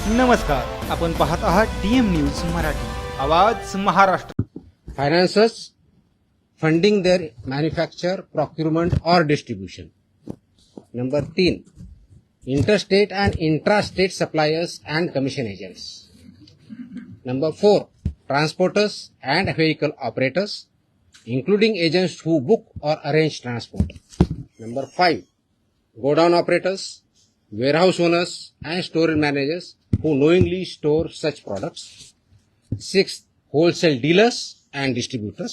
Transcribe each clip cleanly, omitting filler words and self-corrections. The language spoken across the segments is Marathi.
नमस्कार, आपण पाहत आहात डीएम न्यूज मराठी, आवाज Maharashtra. Finances funding their manufacture, procurement or distribution. Number 3, interstate and intrastate suppliers and commission agents. Number 4, transporters and vehicle operators, including agents who book or arrange transport. Number 5, godown operators, warehouse owners and store managers who knowingly store such products. 6th, wholesale dealers and distributors.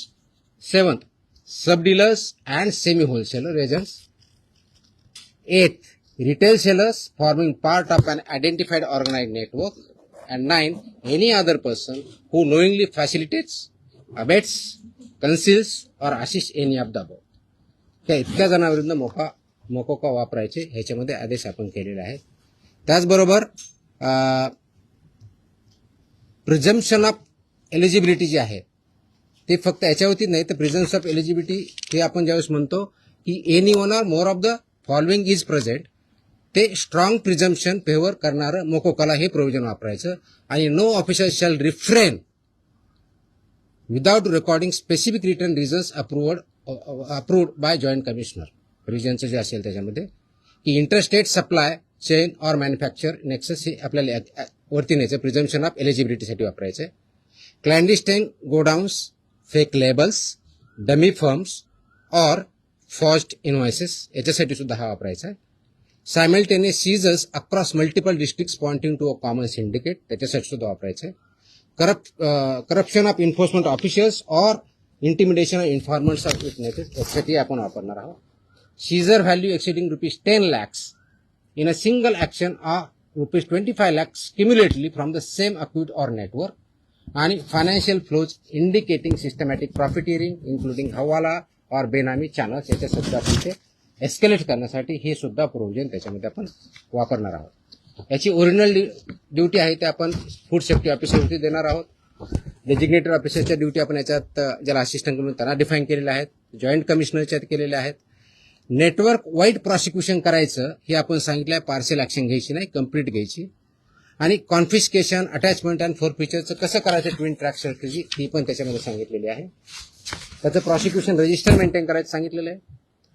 7th, sub-dealers and semi-wholesaler agents. 8th, retail sellers forming part of an identified organized network. And 9, any other person who knowingly facilitates, abets, conceals or assists any of the above. त्या इतक्या जणांविरुद्ध मोकोका वापरायचे ह्याच्यामध्ये आदेश आपण केलेले आहेत. त्याचबरोबर प्रिझम्पशन ऑफ एलिजिबिलिटी जी आहे ते फक्त याच्यावरती नाही तर प्रिझम्पशन ऑफ एलिजिबिलिटी हे आपण ज्यावेळेस म्हणतो की any one or more of the following is present, ते स्ट्रॉंग प्रिझम्पशन फेवर करणारं मोकोकाला हे प्रोव्हिजन वापरायचं. आणि no officer shall refrain without recording specific return reasons approved by joint commissioner. प्रिव्हिजनचं जे असेल त्याच्यामध्ये की इंटरस्टेट सप्लाय चेन और मॅन्युफॅक्चर नेक्सस हे आपल्याला वरती न्यायचं प्रिझम्पशन ऑफ एलिजिबिलिटीसाठी वापरायचं. Clandestine godowns, fake labels, dummy firms और फॉर्ज्ड इनव्हॉइसेस याच्यासाठी सुद्धा हा वापरायचा आहे. Simultaneous seizures across multiple districts pointing to a common syndicate त्याच्यासाठी सुद्धा वापरायचं आहे. करप्शन ऑफ इन्फोर्समेंट ऑफिशियल्स और intimidation of informants of witnesses यासाठी आपण वापरणार आहोत. Seizure value exceeding ₹10 lakhs in a single action or ₹25 lakhs cumulatively from the same account or network, and financial flows indicating systematic profiteering including hawala or benami channels याच्या सुद्धा आपण ते एस्केलेट करण्यासाठी हे सुद्धा प्रोव्हिजन त्याच्यामध्ये आपण वापरणार आहोत. याची ओरिजिनल ड्युटी आहे ते आपण फूड सेफ्टी ऑफिसरवरती देणार आहोत. डेजिग्नेटेड ऑफिसरच्या ड्युटी आपण याच्यात ज्याला असिस्टंट म्हणून त्यांना डिफाईन केलेल्या आहेत, जॉईंट कमिशनरच्यात केलेल्या आहेत. नेटवर्क वाईड प्रॉसिक्युशन करायचं हे आपण सांगितलं आहे. पार्शियल ॲक्शन घ्यायची नाही, कंप्लीट घ्यायची. आणि कॉन्फिस्केशन, अटॅचमेंट अँड फोरफिचरचं कसं करायचं ट्विन ट्रॅक स्ट्रॅटेजी ही पण त्याच्यामध्ये सांगितलेली आहे. त्याचं प्रॉसिक्युशन रजिस्टर मेंटेन करायचं सांगितलेलं आहे.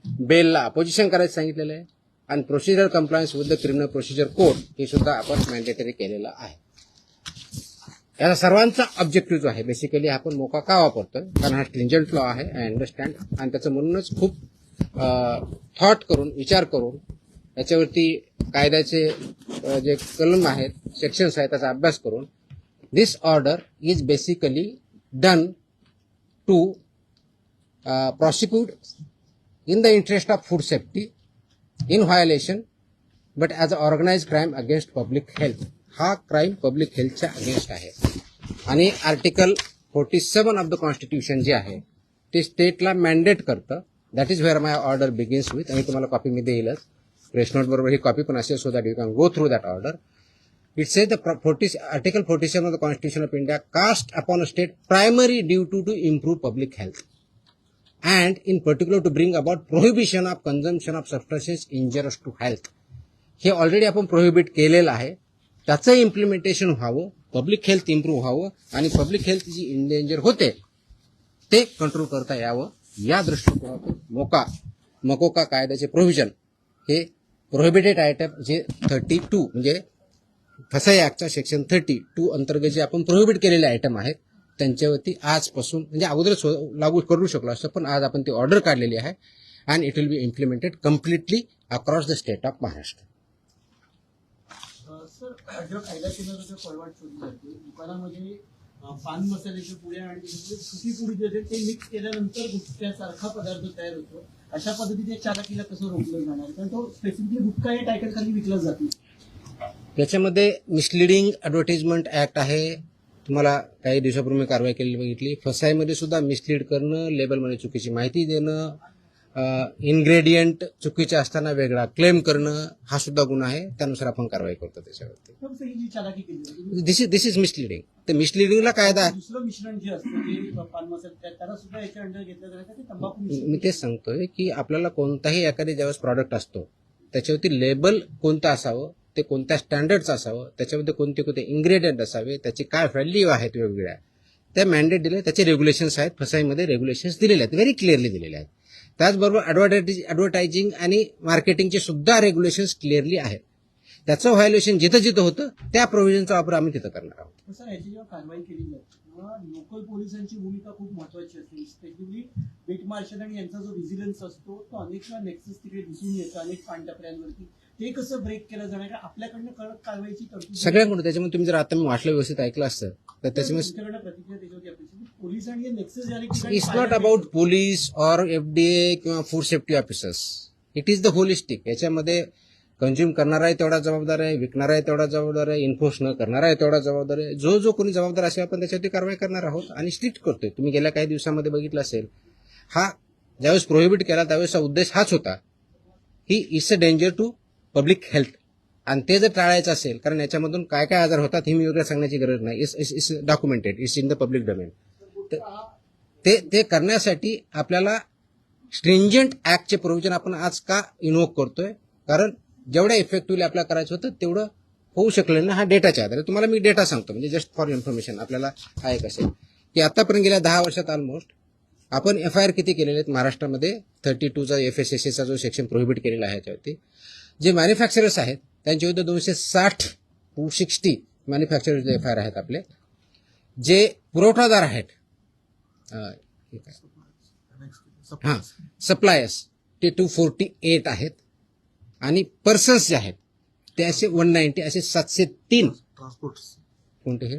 बेलला अपोजिशन करायचं सांगितलेलं आहे. आणि procedure compliance with the criminal procedure code हे सुद्धा आपण मॅन्डेटरी केलेलं आहे. याचा सर्वांचा ऑब्जेक्टिव्ह जो आहे बेसिकली आपण मोका का वापरतोय कारण हा स्ट्रिंजंट लॉ आहे, आय अंडरस्टँड. आणि त्याचं म्हणूनच खूप थॉट करून विचार करून याच्यावरती कायद्याचे जे कलम आहेत, सेक्शन्स आहेत त्याचा अभ्यास करून this order is basically done to prosecute in the interest of food safety in violation but as an organized crime against public health. हा क्राईम पब्लिक हेल्थच्या अगेन्स्ट आहे. आणि आर्टिकल 47 ऑफ द कॉन्स्टिट्यूशन जे आहे ते स्टेटला मॅन्डेट करतं. That is where my order begins with. आणि तुम्हाला कॉपी मी देईलच, प्रेस नोट बरोबर ही कॉपी पण असेल so that you can go through that order. It says the article 47 of the constitution of India cast upon a state primary duty to improve public health and in particular to bring about prohibition of consumption of substances injurious to health. हे ऑलरेडी आपण प्रोहिबिट केलेलं आहे. त्याचं इम्प्लिमेंटेशन व्हावं, पब्लिक हेल्थ इम्प्रूव्ह व्हावं आणि पब्लिक हेल्थ जी इंडेंजर होते ते कंट्रोल करता यावं या दृष्टिकोनातून मोकोका कायद्याचे प्रोव्हिजन हे प्रोहिबिटेड आयटम जे 32 म्हणजे फसाई ऍक्टच्या सेक्शन 32 अंतर्गत जे आपण प्रोहिबिट केलेले आयटम आहेत त्यांच्यावरती आजपासून म्हणजे अगोदरच लागू करू शकलो असतं पण आज आपण ती ऑर्डर काढलेली आहे. And it will be implemented completely across the state of Maharashtra. Sir, जो कायदा केंद्राचा फॉरवर्ड शोधली जाते दुकानामध्ये पान मसाल्याची पुड्या आणि सुकी पुडी जे आहे ते मिक्स केल्यानंतर गुटख्यासारखा पदार्थ तयार होतो. अशा पद्धतीने चालकीला कसं रोखलं जाणार कारण तो स्पेसिफिकली गुटखा या टायटल खाली विकला जातो. याच्यामध्ये मिसलिडिंग ॲडव्हर्टाइजमेंट ऍक्ट आहे. तुम्हाला काही दिवसापूर्वी कारवाई केलेली बघितली. फसाईमध्ये सुद्धा मिसलीड करणं, लेबलमध्ये चुकीची माहिती देणं, इन्ग्रेडियंट चुकीचे असताना वेगळा क्लेम करणं हा सुद्धा गुन्हा आहे. त्यानुसार आपण कारवाई करतो त्याच्यावरती. दिस इज मिसलिडिंग. ते मिसलिडिंगला कायदा दुसरं मिश्रण जे असतं ते पान मसाला त्याला सुद्धा याच्या अंडर घेतलं जातं ते तंबाखू. मी तेच सांगतोय की आपल्याला कोणताही एखादी ज्यावेळेस प्रॉडक्ट असतो त्याच्यावरती लेबल कोणतं असावं ते कोणत्या स्टँडर्डचं असावं, त्याच्यामध्ये कोणते कोणते इन्ग्रेडियंट असावे, त्याची काय व्हॅल्यू आहेत वेगवेगळ्या, त्या मॅन्डेट दिले, त्याचे रेग्युलेशन्स आहेत, फसाईमध्ये रेग्युलेशन्स दिलेले आहेत, व्हेरी क्लिअरली दिलेले आहेत. त्याचबरोबर ॲडव्हर्टायझिंग आणि मार्केटिंगचे सुद्धा रेग्युलेशन्स क्लिअरली आहेत. त्याचं व्हायोलेशन जिथं जिथं होतं त्या प्रोव्हिजनचा वापर आम्ही तिथं करणार आहोत. सर, याची जेव्हा कारवाई केली जाते तेव्हा लोकल पोलिसांची भूमिका खूप महत्वाची असते. स्पेशली बीट मार्शल आणि यांचा जो व्हिजिलन्स असतो तो अनेक नेक्सस तिकडे दिसून येतो अनेक पानटपऱ्यांवरती. ते कसं ब्रेक केलं जाणार का आपल्याकडनं कडक कारवाईची तरतूद सगळ्यांकडून. त्याच्यामुळे तुम्ही जर आता मी वाचलं व्यवस्थित ऐकलं असतं तर त्याच्यामुळे तुमच्याकडनं प्रतिक्रिया त्याच्यावरती अपेक्षित पोलीस आणि नेक्सस या ठिकाणी it's not about police or FDA किंवा food safety officers. It is the holistic. याच्यामध्ये कंझ्युम करणारा आहे तेवढा जबाबदार आहे, विकणारा आहे तेवढा जबाबदार आहे, इन्फोर्स न करणारा आहे तेवढा जबाबदार आहे. जो कोणी जबाबदार असेल आपण त्याच्यावरती कारवाई करणार आहोत आणि स्ट्रिक्ट करतोय. तुम्ही गेल्या काही दिवसामध्ये बघितलं असेल, हा ज्यावेळेस प्रोहिबिट केला त्यावेळेसचा उद्देश हाच होता की it's a danger to public health. आणि ते जर टाळायचं असेल, कारण याच्यामधून काय काय आजार होतात हे मी वेगळं सांगण्याची गरज नाही. It's documented, it's in the public domain. ते करण्यासाठी आपल्याला स्ट्रिंजंट ऍक्टचे प्रोव्हिजन आपण आज का इन्व्होक करतोय? कारण जेवढ्या इफेक्टिव्हली आपल्याला करायचं होतं तेवढं होऊ शकलं ना. हा डेटाच्या आधारे तुम्हाला मी डेटा सांगतो, म्हणजे जस्ट फॉर इन्फॉर्मेशन आपल्याला हा एक असेल की आतापर्यंत गेल्या 10 वर्षात ऑलमोस्ट आपण FIR किती केलेले आहेत महाराष्ट्रामध्ये. 32चा FSSAचा जो सेक्शन प्रोहिबिट केलेला आहे याच्यावरती जे मॅन्युफॅक्चरर्स आहेत त्यांच्या विरुद्ध 260 मॅन्युफॅक्चरर्स FIR आहेत आपले. जे पुरवठादार आहेत सप्लायर्स ते 248 आहेत आणि पर्सन्स जे आहेत ते असे 190, असे 703 कोणते हे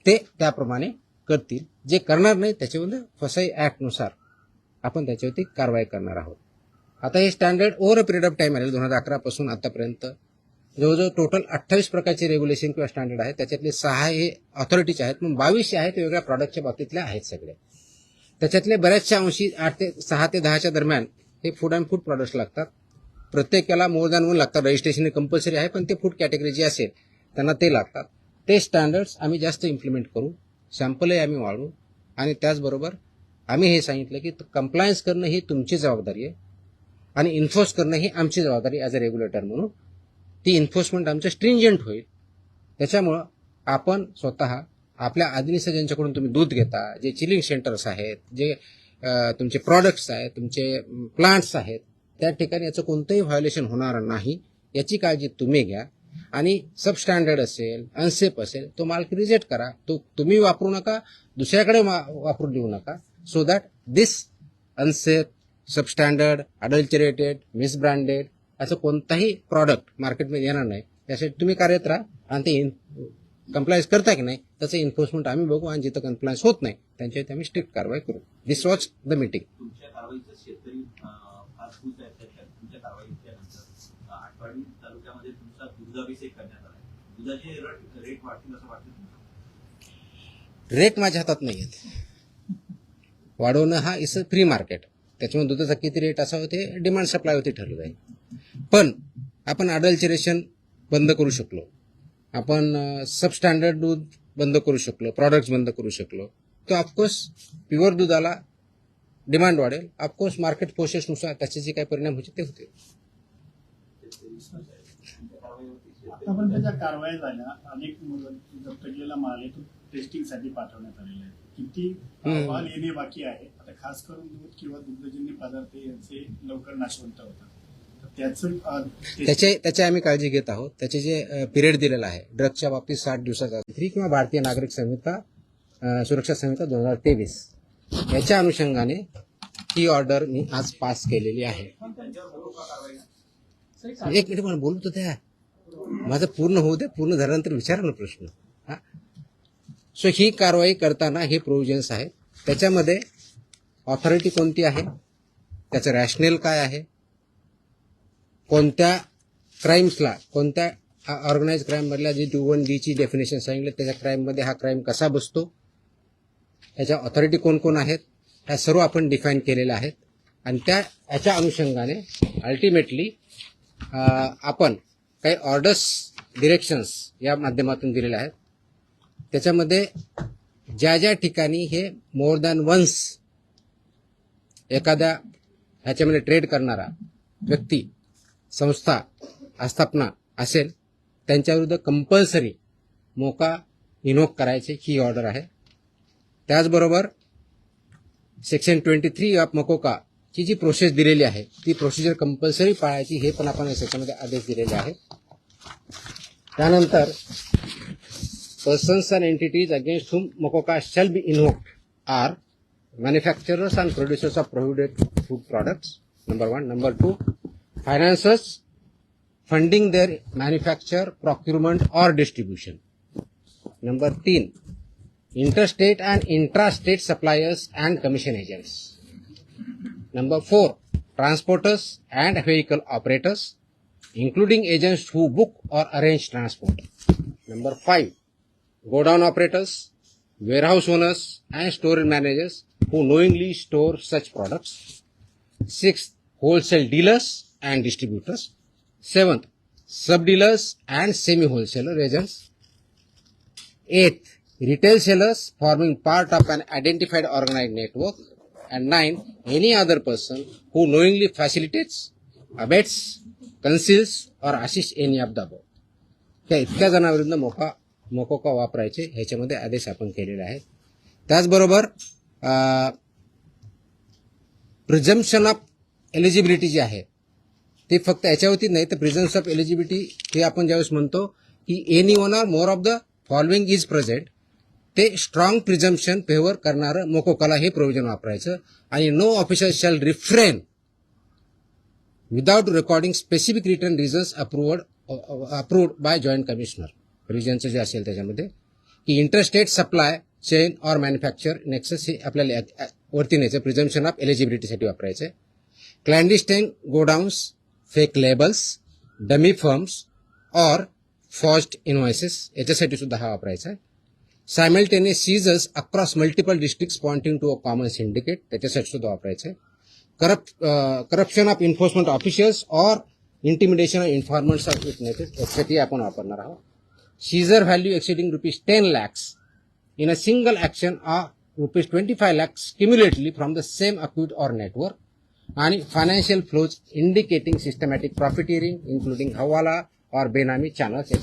ते त्याप्रमाणे करतील. जे करणार नाही त्याच्यावर फसाई ऍक्टनुसार आपण त्याच्यावरती कारवाई करणार आहोत. आता हे standard over a period of time आले 2011 पासून आतापर्यंत जवळजवळ टोटल 28 प्रकारचे रेग्युलेशन किंवा स्टँडर्ड आहेत. त्याच्यातले 6 हे ऑथॉरिटीचे आहेत, मग 22 आहेत वेगळ्या प्रॉडक्टच्या बाबतीतले आहेत सगळे. त्याच्यातले बऱ्याचशा अंशी 6 ते 10च्या दरम्यान हे फूड अँड फूड प्रॉडक्ट्स लागतात. प्रत्येकाला मोर दॅन 1 लागतात. रजिस्ट्रेशन कंपल्सरी आहे, पण ते फूड कॅटेगरी जी असेल त्यांना ते लागतात. ते स्टँडर्ड्स आम्ही जास्त इम्प्लिमेंट करू, सॅम्पलही आम्ही वाढवू आणि त्याचबरोबर आम्ही हे सांगितलं की कंप्लायन्स करणं ही तुमची जबाबदारी आहे आणि इन्फोर्स करणं ही आमची जबाबदारी ॲज अ रेग्युलेटर म्हणून. ती इन्फोर्समेंट आमचं स्ट्रिंजंट होईल. त्याच्यामुळं आपण स्वतः आपल्या आदिनीचं ज्यांच्याकडून तुम्ही दूध घेता, जे चिलिंग सेंटर्स आहेत, जे तुमचे प्रॉडक्ट्स आहेत, तुमचे प्लांट्स आहेत, त्या ठिकाणी याचं कोणतंही व्हायोलेशन होणार नाही याची काळजी तुम्ही घ्या. आणि सबस्टँडर्ड असेल, अनसेफ असेल तो माल रिजेक्ट करा. तो तुम्ही वापरू नका, दुसऱ्याकडे वापरू देऊ नका. So that this unsafe, substandard, adulterated, misbranded असं कोणताही प्रॉडक्ट मार्केटमध्ये येणार नाही. त्यासाठी तुम्ही कार्यरत राहा आणि ते कंप्लायन्स करता की नाही त्याचं एन्फोर्समेंट आम्ही बघू आणि जिथं कंप्लायन्स होत नाही त्यांच्यावरती आम्ही स्ट्रिक्ट कारवाई करू. दिस वॉज द मीटिंग. तुमच्या कारवाईचं शेतकरी फार खुश आहेत. तुमच्या कारवाईच्या नंतर आठवडी तालुक्यामध्ये तुमचा दुधाभिषेक करण्यात आला. दुधाचे रेट वाढतील असं वाटतं? रेट माझ्या हातात नाही आहेत. वाढवणं हा इज अ फ्री मार्केट. त्याच्यामुळे दुधाचा किती रेट असावं ते डिमांड सप्लायवरती ठरलं जाईल. पण आपण अडल्चरेशन बंद करू शकलो, आपण सबस्टँडर्ड दूध बंद करू शकलो, प्रॉडक्ट्स बंद करू शकलो, तर ऑफकोर्स प्युअर दुधाला डिमांड वाढेल. ऑफकोर्स मार्केट फोर्सेसनुसार त्याचे जे काही परिणाम होते ते होते. आतापर्यंत ज्या कारवाया झाल्या, अनेक जप्त केलेला माल आहे तो टेस्टिंगसाठी पाठवण्यात आलेला आहे. किती माल येणे बाकी आहे? आता खास करून दूध किंवा दुग्धजन्य पदार्थ यांचे लवकर नाशवंत होतात. त्याचे आम्ही काळजी घेत आहोत. त्याचे जे पिरियड दिलेला आहे ड्रग्सच्या बाबतीत 60 दिवसाचा किंवा भारतीय नागरिक संहिता सुरक्षा संहिता 2023 याच्या अनुषंगाने ही ऑर्डर मी आज पास केलेली आहे. एक मिनिट मला बोलतो त्या माझं पूर्ण होऊ दे. पूर्ण झाल्यानंतर विचारा ना प्रश्न. सो ही कारवाई करताना हे प्रोव्हिजन्स आहेत. त्याच्यामध्ये ऑथॉरिटी कोणती आहे, त्याचं रॅशनल काय आहे, कोणत्या क्राईम्सला, कोणत्या ऑर्गनाइज क्राईममधल्या जी 2(1)(d)ची डेफिनेशन सांगितलं त्याच्या क्राईममध्ये हा क्राईम कसा बसतो, याच्या ऑथॉरिटी कोण कोण आहेत, ह्या सर्व आपण डिफाईन केलेल्या आहेत. आणि याच्या अनुषंगाने अल्टिमेटली आपण काही ऑर्डर्स, डिरेक्शन्स या माध्यमातून दिलेल्या आहेत. त्याच्यामध्ये ज्या ज्या ठिकाणी हे मोर दॅन वन्स एखाद्या ह्याच्यामध्ये ट्रेड करणारा व्यक्ती, संस्था आस्थापना असेल त्यांच्याविरुद्ध कंपल्सरी मोका इन्व्होक करायची ही ऑर्डर आहे. त्याचबरोबर सेक्शन 23 ऑफ मकोका ची जी प्रोसेस दिलेली आहे ती प्रोसिजर कंपल्सरी पाळायची हे पण आपण या सेक्शनमध्ये आदेश दिलेले आहेत. त्यानंतर persons and entities against whom MOCOCA shall be invoked are manufacturers and producers of prohibited food products, number 1. Number 2, financiers funding their manufacture, procurement or distribution. Number 3, interstate and intrastate suppliers and commission agents. Number 4, transporters and vehicle operators, including agents who book or arrange transport. Number 5, godown operators, warehouse owners and store managers who knowingly store such products. 6th, wholesale dealers and distributors. 7th, sub-dealers and semi-wholesaler agents. 8th, retail sellers forming part of an identified organized network. And 9, any other person who knowingly facilitates, abets, conceals or assists any of the above. त्या इतक्या जणांविरुद्ध मोकोका वापरायचे ह्याच्यामध्ये आदेश आपण केलेले आहेत. त्याचबरोबर प्रिझम्पशन ऑफ एलिजिबिलिटी जी आहे ती फक्त याच्यावरती नाही तर प्रिझम्पशन ऑफ एलिजिबिलिटी हे आपण ज्यावेळेस म्हणतो की any one or more of the following is present ते स्ट्रॉंग प्रिझम्पशन फेवर करणारं मोकोकाला हे प्रोव्हिजन वापरायचं. आणि no officer shall refrain without recording specific return reasons approved by joint commissioner. रिजनचं जे असेल त्याच्यामध्ये की interstate supply chain or manufacture nexus हे आपल्याला वरती न्यायचं प्रिझम्पशन ऑफ एलिजिबिलिटीसाठी वापरायचं. Clandestine godowns, fake labels, dummy firms or forged invoices याच्यासाठी सुद्धा हा वापरायचा आहे. Simultaneous seizures across multiple districts pointing to a common syndicate त्याच्यासाठी सुद्धा वापरायचं आहे. Corruption of enforcement officials or intimidation of informants of witnesses यासाठी आपण वापरणार आहोत. Seizure value exceeding ₹10 lakhs in a single action or ₹25 lakhs cumulatively from the same account or network, and financial flows indicating systematic profiteering including hawala or benami channels.